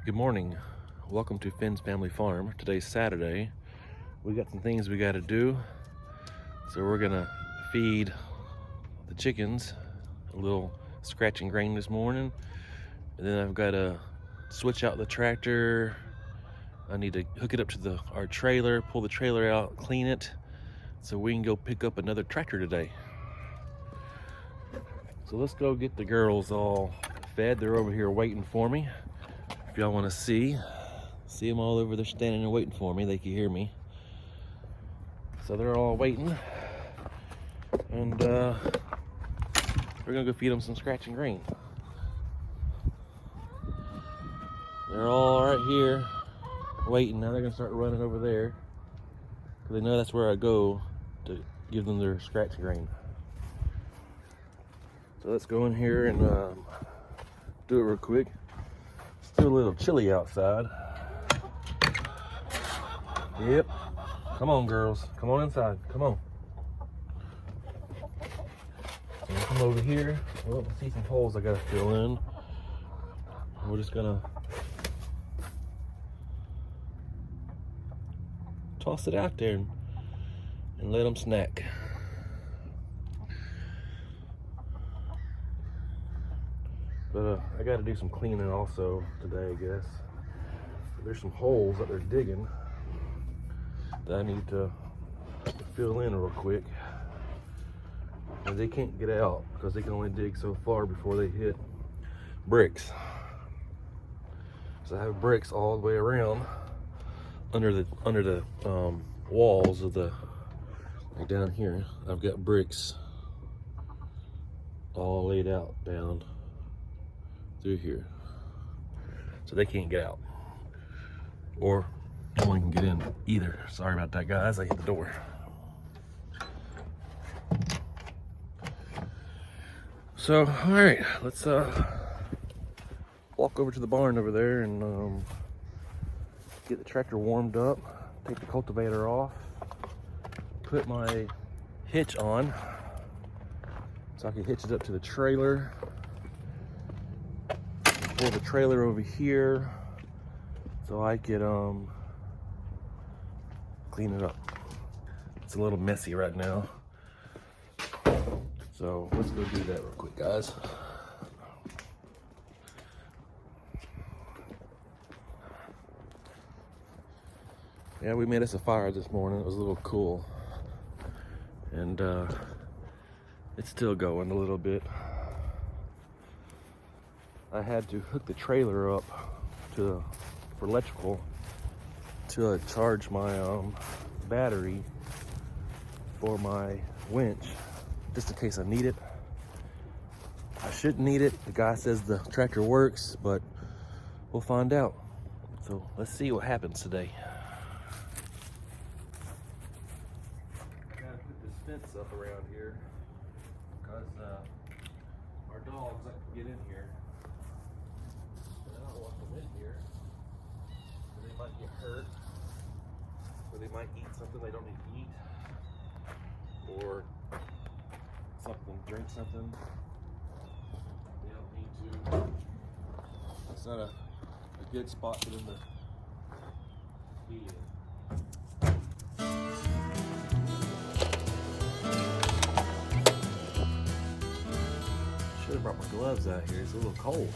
Good morning. Welcome to Finn's Family Farm. Today's Saturday. We got some things we got to do. So we're gonna feed the chickens a little scratch and grain this morning. And then I've got to switch out the tractor. I need to hook it up to our trailer, pull the trailer out, clean it, so we can go pick up another tractor today. So let's go get the girls all fed. They're over here waiting for me. If y'all want to see them all over there standing and waiting for me. They can hear me. So they're all waiting, and we're gonna go feed them some scratch and grain. They're all right here waiting. Now they're gonna start running over there because they know that's where I go to give them their scratch and grain. So let's go in here and do it real quick. It's still a little chilly outside. Yep. Come on, girls. Come on inside. Come on. So we'll come over here. Well, I see some holes I gotta fill in. We're just gonna toss it out there and let them snack. But I got to do some cleaning also today, I guess. There's some holes that they're digging that I need to fill in real quick. And they can't get out because they can only dig so far before they hit bricks. So I have bricks all the way around under the walls of the, like down here. I've got bricks all laid out down through here, so they can't get out, or no one can get in either. Sorry about that, guys. I hit the door. So, all right, let's walk over to the barn over there and get the tractor warmed up, take the cultivator off, put my hitch on so I can hitch it up to the trailer. Pull the trailer over here so I could clean it up. It's a little messy right now, so let's go do that real quick, guys. Yeah, we made us a fire this morning. It was a little cool, and it's still going a little bit. I had to hook the trailer up for electrical to charge my battery for my winch, just in case I need it. I shouldn't need it. The guy says the tractor works, but we'll find out. So let's see what happens today. Gotta put this fence up around here because our dogs like to get in here. I don't want them in here, or they might get hurt, or they might eat something they don't need to eat, or drink something they don't need to. It's not a good spot for them to be in. Should have brought my gloves out here. It's a little cold.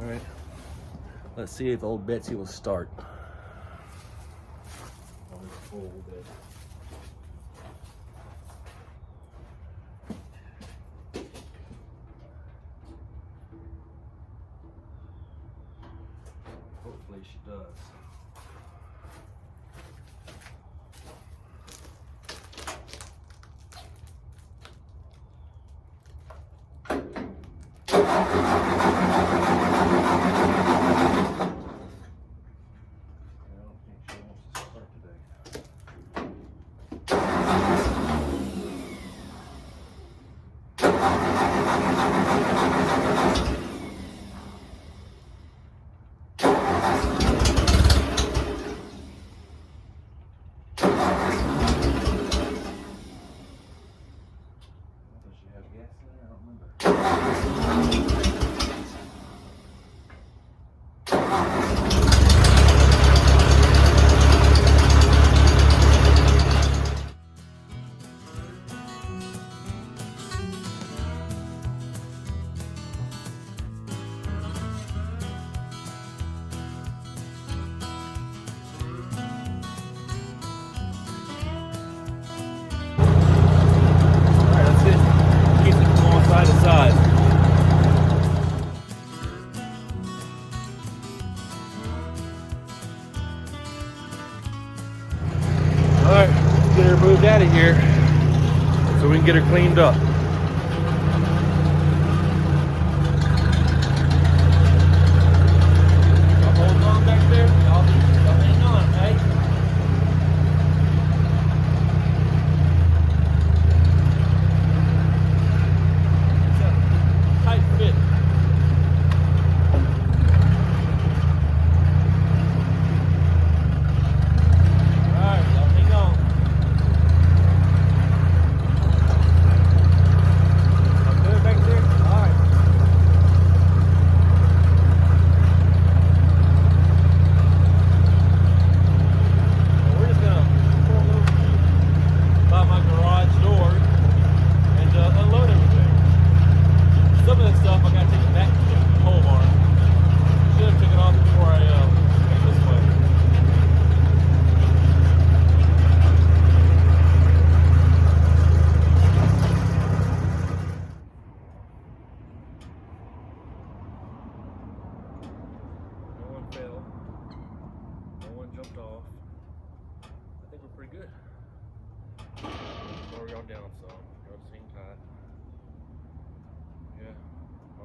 All right, let's see if old Betsy will start. Hopefully she does. her moved out of here so we can get her cleaned up. I'm holding on back there. Y'all hang on, okay? It's a tight fit.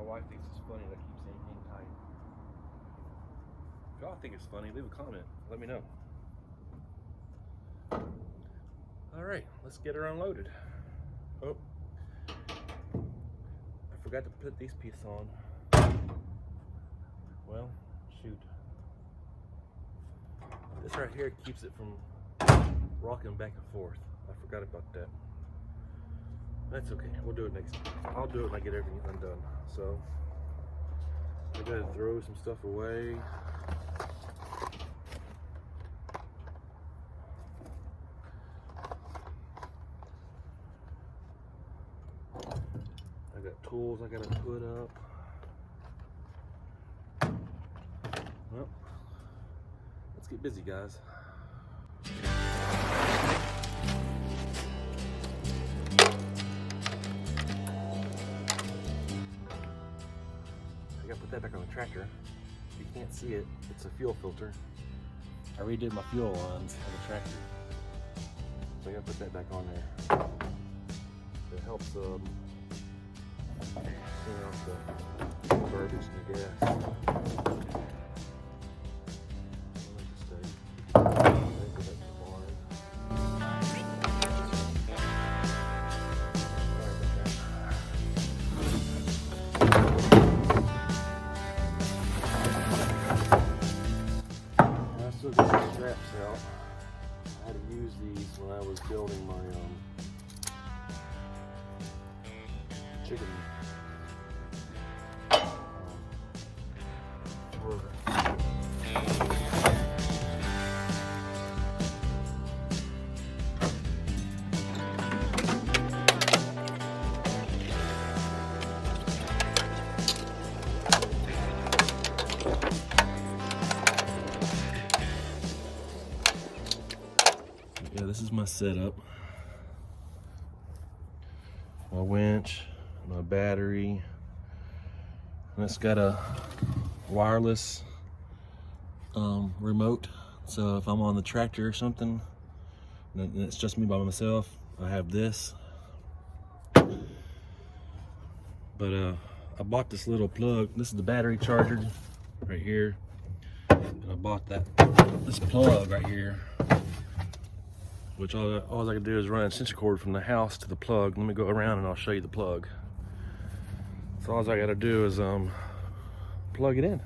wife thinks it's funny that I keep saying hang tight. If y'all think it's funny, leave a comment. Let me know. Alright, let's get her unloaded. Oh, I forgot to put these pieces on. Well, shoot. This right here keeps it from rocking back and forth. I forgot about that. That's okay, we'll do it next time. I'll do it when I get everything undone. So, I gotta throw some stuff away. I got tools I gotta put up. Well, let's get busy, guys. I gotta put that back on the tractor. You can't see it, it's a fuel filter. I redid my fuel lines on the tractor. So I gotta put that back on there. It helps clean off the garbage and the gas. Out. I had to use these when I was building my chicken Yeah, this is my setup. My winch, my battery, and it's got a wireless remote. So if I'm on the tractor or something, and it's just me by myself, I have this. But I bought this little plug. This is the battery charger right here, and I bought this plug right here. Which all I can do is run an extension cord from the house to the plug. Let me go around and I'll show you the plug. So all I gotta do is plug it in.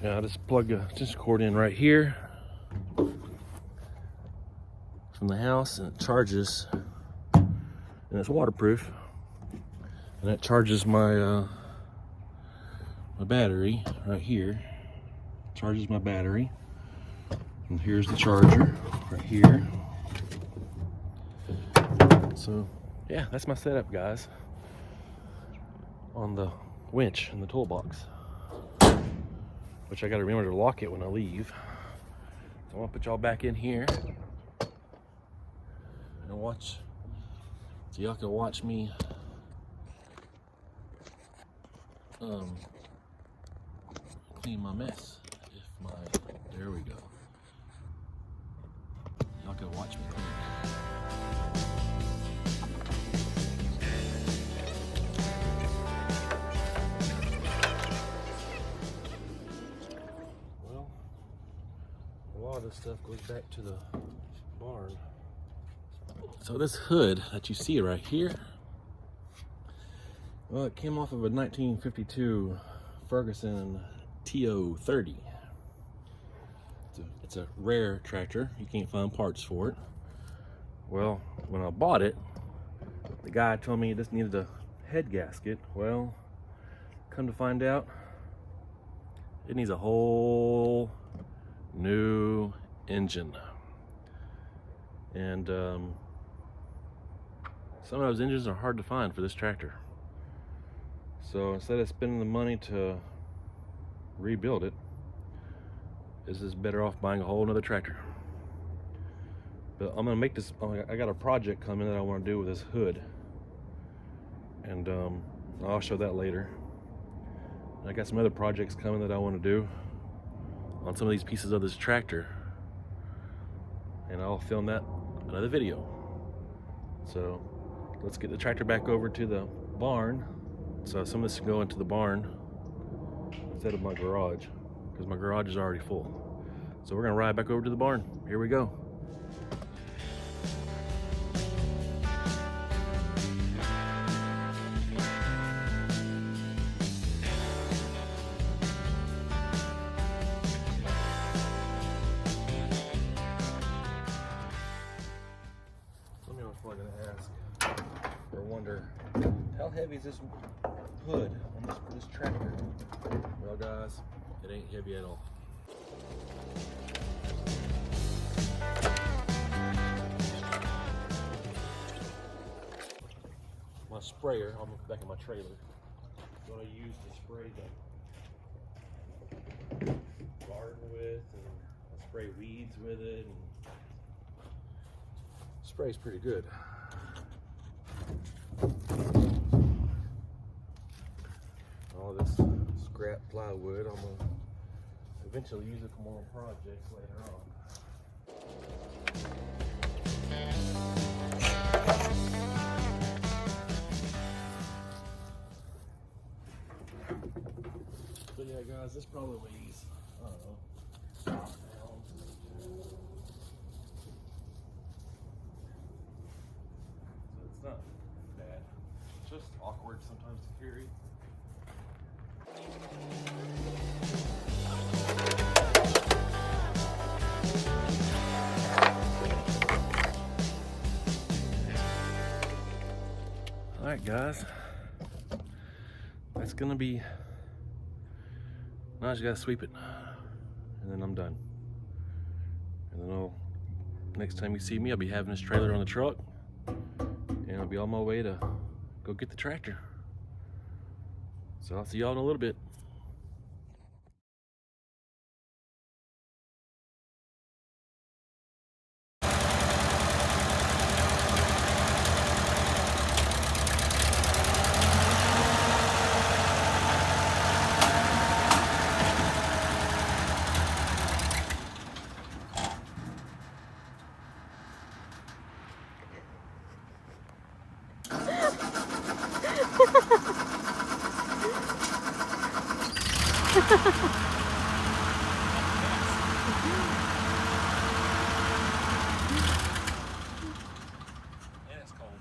Yeah, I just plug the extension cord in right here from the house, and it charges, and it's waterproof, and it charges my my battery right here. Charges my battery. And here's the charger right here. So yeah, that's my setup, guys, on the winch and the toolbox, which I got to remember to lock it when I leave. So I'm gonna put y'all back in here and watch, so y'all can watch me clean my mess. There we go. not gonna watch me clean. Well, a lot of this stuff goes back to the barn. So this hood that you see right here, well, it came off of a 1952 Ferguson TO30. It's a rare tractor. You can't find parts for it. Well, when I bought it, the guy told me it just needed a head gasket. Well, come to find out, it needs a whole new engine. And some of those engines are hard to find for this tractor. So instead of spending the money to rebuild it, it's just better off buying a whole nother tractor. But I'm gonna make this, I got a project coming that I want to do with this hood, and I'll show that later. And I got some other projects coming that I want to do on some of these pieces of this tractor, and I'll film that another video. So let's get the tractor back over to the barn. So some of this can go into the barn instead of my garage, because my garage is already full. So we're gonna ride back over to the barn. Here we go. Some of you are probably gonna ask or wonder, how heavy is this hood on this tractor? Well, guys, it ain't heavy at all. My sprayer, I'm back in my trailer, what I use to spray the garden with, and I spray weeds with it, and spray's pretty good. All this scrap plywood, I'm gonna eventually use it for more projects later on. But yeah, guys, this probably weighs, I don't know, 5 pounds. So it's not bad. It's just awkward sometimes to carry. All right, guys, that's gonna be, now I just gotta sweep it, and then I'm done. And then next time you see me, I'll be having this trailer on the truck, and I'll be on my way to go get the tractor. So I'll see y'all in a little bit. And it's cold.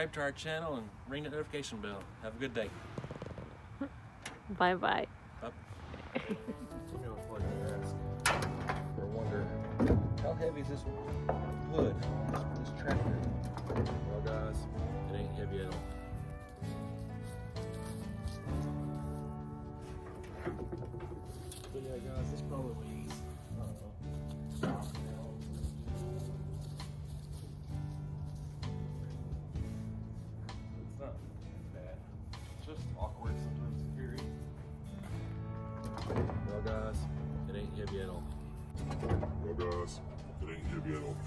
subscribe to our channel and ring the notification bell. Have a good day. Bye-bye. Somebody else like to ask or wonder, how heavy is this hood, this tractor? Well, guys, it ain't heavy at all. But yeah, guys, this probably weighs, I don't know, 5 pounds. It's not bad. It's just awkward sometimes to carry. Well, guys, it ain't heavy at all. Well, guys, it ain't heavy at all.